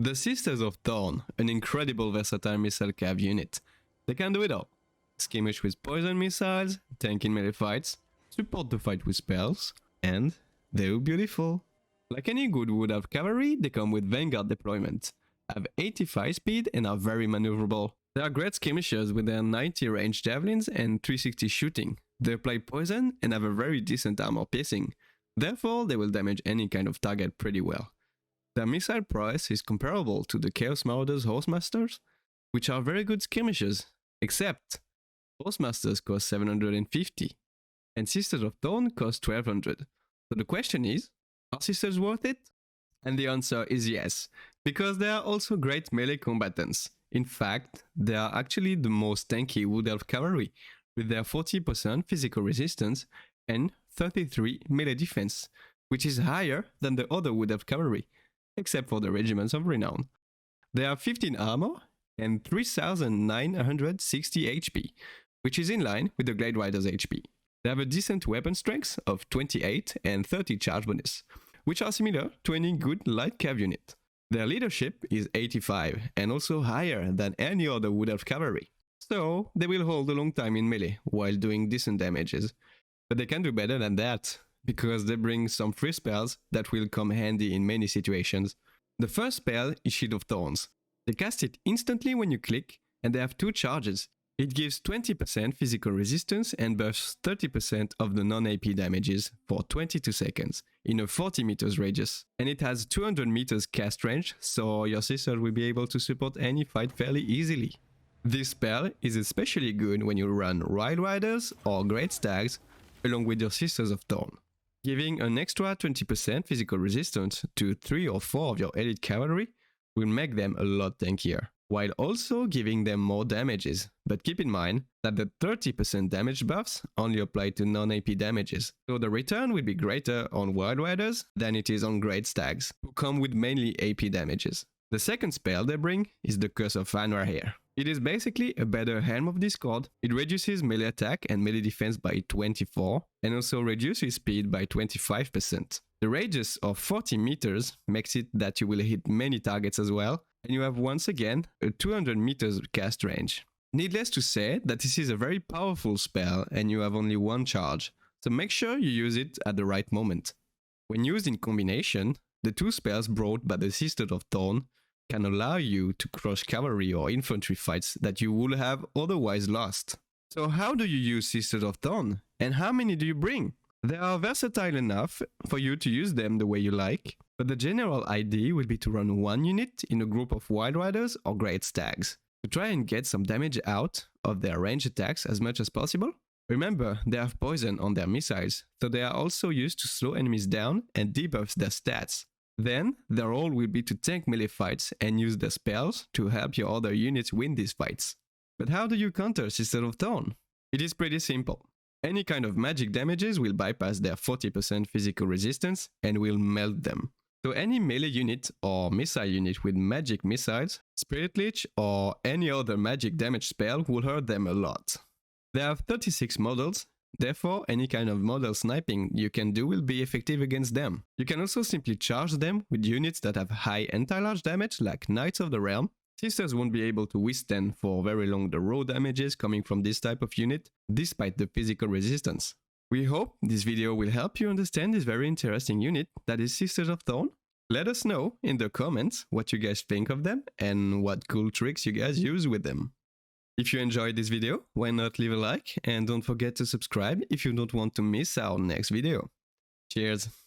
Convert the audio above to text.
The Sisters of Thorn, an incredible versatile missile cav unit. They can do it all. Skirmish with poison missiles, tank in melee fights, support the fight with spells, and they look beautiful. Like any good Woodhalf cavalry, they come with Vanguard deployment, have 85 speed and are very maneuverable. They are great skirmishers with their 90 range javelins and 360 shooting. They apply poison and have a very decent armor piercing, therefore they will damage any kind of target pretty well. Their missile prowess is comparable to the Chaos Marauders Horsemasters, which are very good skirmishers, except Horsemasters cost 750 and Sisters of Thorn cost 1200. So the question is, are Sisters worth it? And the answer is yes, because they are also great melee combatants. In fact, they are actually the most tanky Woodhalf cavalry, with their 40% physical resistance and 33 melee defense, which is higher than the other Woodhalf cavalry, except for the regiments of renown. They have 15 armor and 3960 HP, which is in line with the Glade Riders HP. They have a decent weapon strength of 28 and 30 charge bonus, which are similar to any good light cav unit. Their leadership is 85 and also higher than any other Woodhalf cavalry. So they will hold a long time in melee while doing decent damages. But they can do better than that, because they bring some free spells that will come handy in many situations. The first spell is Shield of Thorns. They cast it instantly when you click, and they have 2 charges. It gives 20% physical resistance and buffs 30% of the non-AP damages for 22 seconds in a 40 meters radius. And it has 200 meters cast range, so your sister will be able to support any fight fairly easily. This spell is especially good when you run Wild Riders or Great Stags along with your Sisters of Thorn, giving an extra 20% physical resistance to 3 or 4 of your elite cavalry will make them a lot tankier, while also giving them more damages. But keep in mind that the 30% damage buffs only apply to non-AP damages, so the return will be greater on Wild Riders than it is on Great Stags, who come with mainly AP damages. The second spell they bring is the Curse of Vanrahir. It is basically a better Helm of Discord. It reduces melee attack and melee defense by 24 and also reduces speed by 25%. The radius of 40 meters makes it that you will hit many targets as well, and you have once again a 200 meters cast range. Needless to say that this is a very powerful spell and you have only 1 charge, so make sure you use it at the right moment. When used in combination, the 2 spells brought by the Sisters of Thorn can allow you to crush cavalry or infantry fights that you would have otherwise lost. So how do you use Sisters of Thorn? And how many do you bring? They are versatile enough for you to use them the way you like, but the general idea will be to run 1 unit in a group of Wild Riders or Great Stags, to try and get some damage out of their range attacks as much as possible. Remember, they have poison on their missiles, so they are also used to slow enemies down and debuff their stats. Then, their role will be to tank melee fights and use their spells to help your other units win these fights. But how do you counter Sisters of Thorn? It is pretty simple. Any kind of magic damages will bypass their 40% physical resistance and will melt them. So any melee unit or missile unit with magic missiles, Spirit Leech or any other magic damage spell will hurt them a lot. They have 36 models. Therefore, any kind of model sniping you can do will be effective against them. You can also simply charge them with units that have high anti-large damage like Knights of the Realm. Sisters won't be able to withstand for very long the raw damages coming from this type of unit, despite the physical resistance. We hope this video will help you understand this very interesting unit that is Sisters of Thorn. Let us know in the comments what you guys think of them and what cool tricks you guys use with them. If you enjoyed this video, why not leave a like and don't forget to subscribe if you don't want to miss our next video. Cheers!